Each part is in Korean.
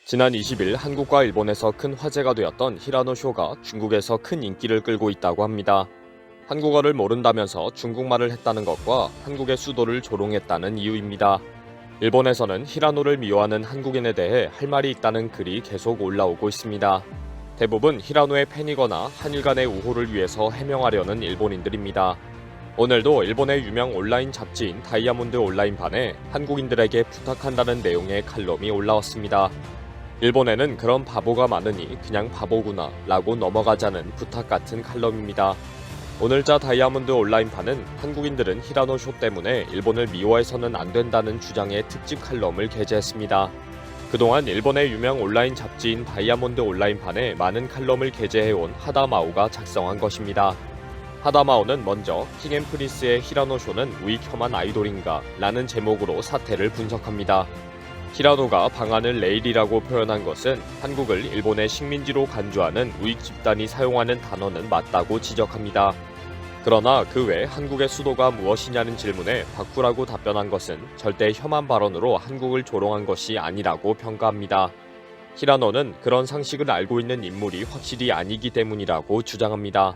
지난 20일 한국과 일본에서 큰 화제가 되었던 히라노 쇼가 중국에서 큰 인기를 끌고 있다고 합니다. 한국어를 모른다면서 중국말을 했다는 것과 한국의 수도를 조롱했다는 이유입니다. 일본에서는 히라노를 미워하는 한국인에 대해 할 말이 있다는 글이 계속 올라오고 있습니다. 대부분 히라노의 팬이거나 한일 간의 우호를 위해서 해명하려는 일본인들입니다. 오늘도 일본의 유명 온라인 잡지인 다이아몬드 온라인판에 한국인들에게 부탁한다는 내용의 칼럼이 올라왔습니다. 일본에는 그런 바보가 많으니 그냥 바보구나 라고 넘어가자는 부탁 같은 칼럼입니다. 오늘자 다이아몬드 온라인판은 한국인들은 히라노 쇼 때문에 일본을 미워해서는 안 된다는 주장의 특집 칼럼을 게재했습니다. 그동안 일본의 유명 온라인 잡지인 다이아몬드 온라인판에 많은 칼럼을 게재해온 하다마오가 작성한 것입니다. 하다마오는 먼저 킹앤프린스의 히라노 쇼는 우익 혐한 아이돌인가 라는 제목으로 사태를 분석합니다. 히라노가 방안을 레일이라고 표현한 것은 한국을 일본의 식민지로 간주하는 우익 집단이 사용하는 단어는 맞다고 지적합니다. 그러나 그 외 한국의 수도가 무엇이냐는 질문에 바꾸라고 답변한 것은 절대 혐한 발언으로 한국을 조롱한 것이 아니라고 평가합니다. 히라노는 그런 상식을 알고 있는 인물이 확실히 아니기 때문이라고 주장합니다.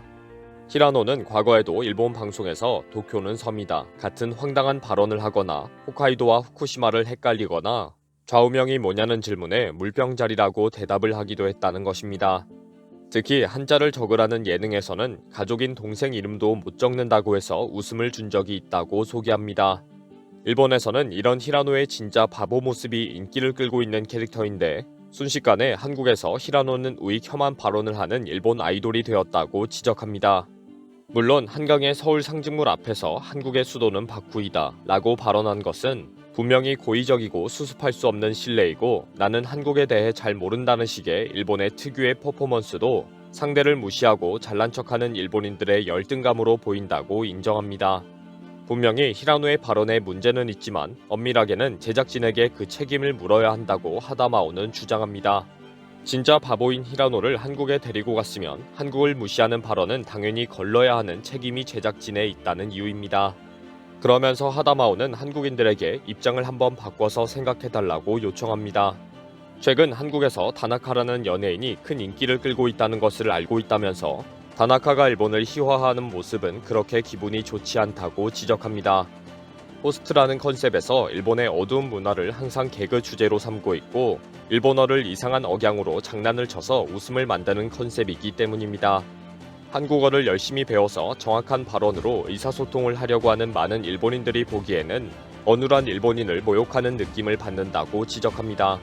히라노는 과거에도 일본 방송에서 도쿄는 섬이다 같은 황당한 발언을 하거나 홋카이도와 후쿠시마를 헷갈리거나 좌우명이 뭐냐는 질문에 물병자리라고 대답을 하기도 했다는 것입니다. 특히 한자를 적으라는 예능에서는 가족인 동생 이름도 못 적는다고 해서 웃음을 준 적이 있다고 소개합니다. 일본에서는 이런 히라노의 진짜 바보 모습이 인기를 끌고 있는 캐릭터인데 순식간에 한국에서 히라노는 우익 혐한 발언을 하는 일본 아이돌이 되었다고 지적합니다. 물론 한강의 서울 상징물 앞에서 한국의 수도는 바쿠이다 라고 발언한 것은 분명히 고의적이고 수습할 수 없는 실례이고 나는 한국에 대해 잘 모른다는 식의 일본의 특유의 퍼포먼스도 상대를 무시하고 잘난 척하는 일본인들의 열등감으로 보인다고 인정합니다. 분명히 히라노의 발언에 문제는 있지만 엄밀하게는 제작진에게 그 책임을 물어야 한다고 하다마오는 주장합니다. 진짜 바보인 히라노를 한국에 데리고 갔으면 한국을 무시하는 발언은 당연히 걸러야 하는 책임이 제작진에 있다는 이유입니다. 그러면서 하다마오는 한국인들에게 입장을 한번 바꿔서 생각해달라고 요청합니다. 최근 한국에서 다나카라는 연예인이 큰 인기를 끌고 있다는 것을 알고 있다면서 다나카가 일본을 희화화하는 모습은 그렇게 기분이 좋지 않다고 지적합니다. 호스트라는 컨셉에서 일본의 어두운 문화를 항상 개그 주제로 삼고 있고 일본어를 이상한 억양으로 장난을 쳐서 웃음을 만드는 컨셉이기 때문입니다. 한국어를 열심히 배워서 정확한 발언으로 의사소통을 하려고 하는 많은 일본인들이 보기에는 어눌한 일본인을 모욕하는 느낌을 받는다고 지적합니다.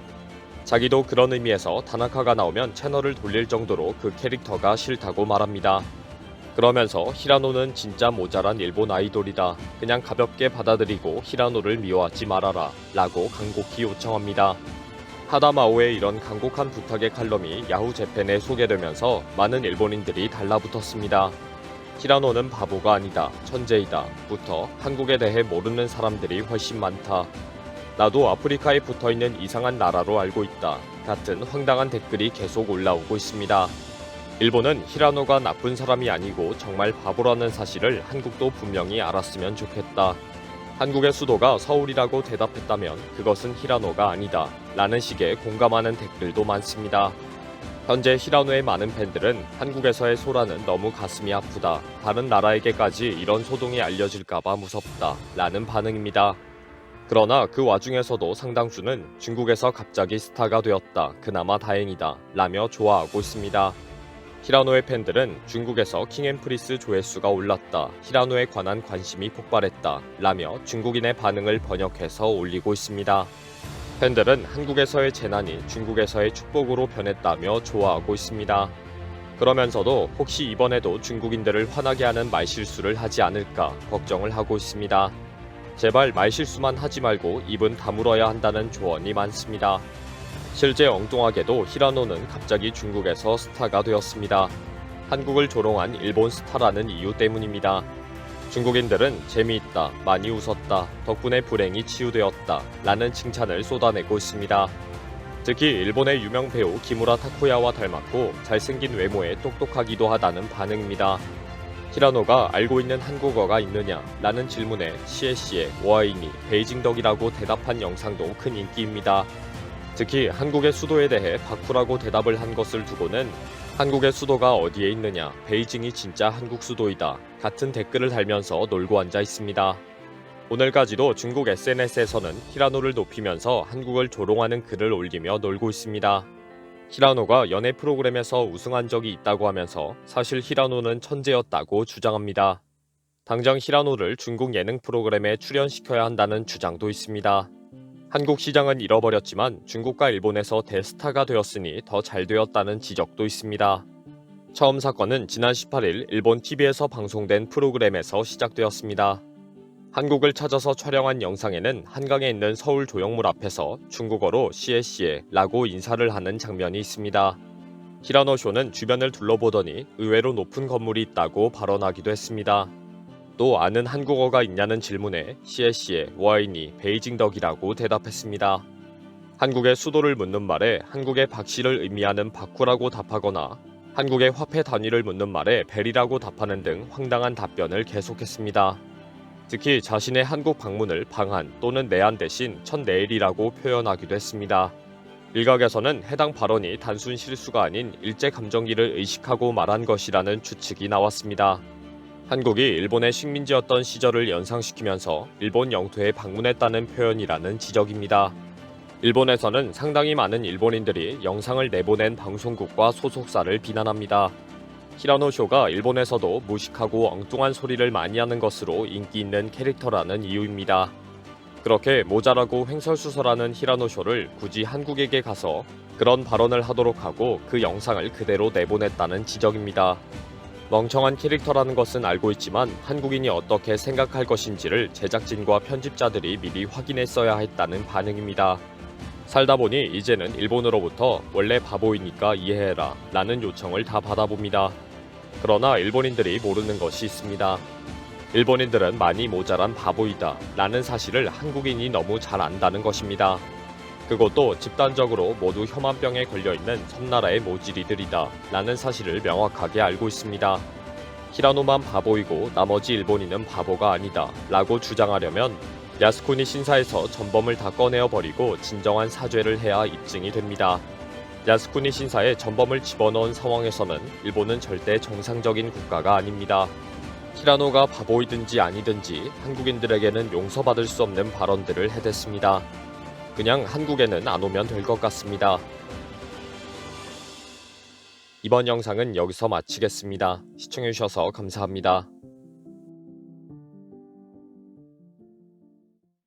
자기도 그런 의미에서 다나카가 나오면 채널을 돌릴 정도로 그 캐릭터가 싫다고 말합니다. 그러면서 히라노는 진짜 모자란 일본 아이돌이다. 그냥 가볍게 받아들이고 히라노를 미워하지 말아라 라고 간곡히 요청합니다. 하다마오의 이런 간곡한 부탁의 칼럼이 야후 재팬에 소개되면서 많은 일본인들이 달라붙었습니다. 히라노는 바보가 아니다, 천재이다 부터 한국에 대해 모르는 사람들이 훨씬 많다. 나도 아프리카에 붙어있는 이상한 나라로 알고 있다 같은 황당한 댓글이 계속 올라오고 있습니다. 일본은 히라노가 나쁜 사람이 아니고 정말 바보라는 사실을 한국도 분명히 알았으면 좋겠다. 한국의 수도가 서울이라고 대답했다면 그것은 히라노가 아니다 라는 식의 공감하는 댓글도 많습니다. 현재 히라노의 많은 팬들은 한국에서의 소라는 너무 가슴이 아프다. 다른 나라에게까지 이런 소동이 알려질까봐 무섭다 라는 반응입니다. 그러나 그 와중에서도 상당수는 중국에서 갑자기 스타가 되었다. 그나마 다행이다 라며 좋아하고 있습니다. 히라노의 팬들은 중국에서 킹앤프린스 조회수가 올랐다. 히라노에 관한 관심이 폭발했다. 라며 중국인의 반응을 번역해서 올리고 있습니다. 팬들은 한국에서의 재난이 중국에서의 축복으로 변했다며 좋아하고 있습니다. 그러면서도 혹시 이번에도 중국인들을 화나게 하는 말실수를 하지 않을까 걱정을 하고 있습니다. 제발 말실수만 하지 말고 입은 다물어야 한다는 조언이 많습니다. 실제 엉뚱하게도 히라노는 갑자기 중국에서 스타가 되었습니다. 한국을 조롱한 일본 스타라는 이유 때문입니다. 중국인들은 재미있다, 많이 웃었다, 덕분에 불행이 치유되었다 라는 칭찬을 쏟아내고 있습니다. 특히 일본의 유명 배우 기무라 타쿠야와 닮았고 잘생긴 외모에 똑똑하기도 하다는 반응입니다. 히라노가 알고 있는 한국어가 있느냐 라는 질문에 시에시에 워아이니 베이징덕이라고 대답한 영상도 큰 인기입니다. 특히 한국의 수도에 대해 바쿠라고 대답을 한 것을 두고는 한국의 수도가 어디에 있느냐, 베이징이 진짜 한국 수도이다 같은 댓글을 달면서 놀고 앉아 있습니다. 오늘까지도 중국 SNS에서는 히라노를 높이면서 한국을 조롱하는 글을 올리며 놀고 있습니다. 히라노가 연애 프로그램에서 우승한 적이 있다고 하면서 사실 히라노는 천재였다고 주장합니다. 당장 히라노를 중국 예능 프로그램에 출연시켜야 한다는 주장도 있습니다. 한국 시장은 잃어버렸지만 중국과 일본에서 대스타가 되었으니 더 잘 되었다는 지적도 있습니다. 처음 사건은 지난 18일 일본 TV에서 방송된 프로그램에서 시작되었습니다. 한국을 찾아서 촬영한 영상에는 한강에 있는 서울 조형물 앞에서 중국어로 시에시에 라고 인사를 하는 장면이 있습니다. 히라노 쇼는 주변을 둘러보더니 의외로 높은 건물이 있다고 발언하기도 했습니다. 또 아는 한국어가 있냐는 질문에 시에시에 와이니 베이징덕이라고 대답했습니다. 한국의 수도를 묻는 말에 한국의 박씨를 의미하는 바쿠라고 답하거나 한국의 화폐 단위를 묻는 말에 벨이라고 답하는 등 황당한 답변을 계속했습니다. 특히 자신의 한국 방문을 방한 또는 내한 대신 첫 내일이라고 표현하기도 했습니다. 일각에서는 해당 발언이 단순 실수가 아닌 일제감정기를 의식하고 말한 것이라는 추측이 나왔습니다. 한국이 일본의 식민지였던 시절을 연상시키면서 일본 영토에 방문했다는 표현이라는 지적입니다. 일본에서는 상당히 많은 일본인들이 영상을 내보낸 방송국과 소속사를 비난합니다. 히라노 쇼가 일본에서도 무식하고 엉뚱한 소리를 많이 하는 것으로 인기 있는 캐릭터라는 이유입니다. 그렇게 모자라고 횡설수설하는 히라노 쇼를 굳이 한국에게 가서 그런 발언을 하도록 하고 그 영상을 그대로 내보냈다는 지적입니다. 멍청한 캐릭터라는 것은 알고 있지만 한국인이 어떻게 생각할 것인지를 제작진과 편집자들이 미리 확인했어야 했다는 반응입니다. 살다 보니 이제는 일본으로부터 원래 바보이니까 이해해라 라는 요청을 다 받아봅니다. 그러나 일본인들이 모르는 것이 있습니다. 일본인들은 많이 모자란 바보이다 라는 사실을 한국인이 너무 잘 안다는 것입니다. 그것도 집단적으로 모두 혐한병에 걸려있는 섬나라의 모질이들이다 라는 사실을 명확하게 알고 있습니다. 히라노만 바보이고 나머지 일본인은 바보가 아니다 라고 주장하려면 야스쿠니 신사에서 전범을 다 꺼내어 버리고 진정한 사죄를 해야 입증이 됩니다. 야스쿠니 신사에 전범을 집어넣은 상황에서는 일본은 절대 정상적인 국가가 아닙니다. 히라노가 바보이든지 아니든지 한국인들에게는 용서받을 수 없는 발언들을 해댔습니다. 그냥 한국에는 안 오면 될 것 같습니다. 이번 영상은 여기서 마치겠습니다. 시청해주셔서 감사합니다.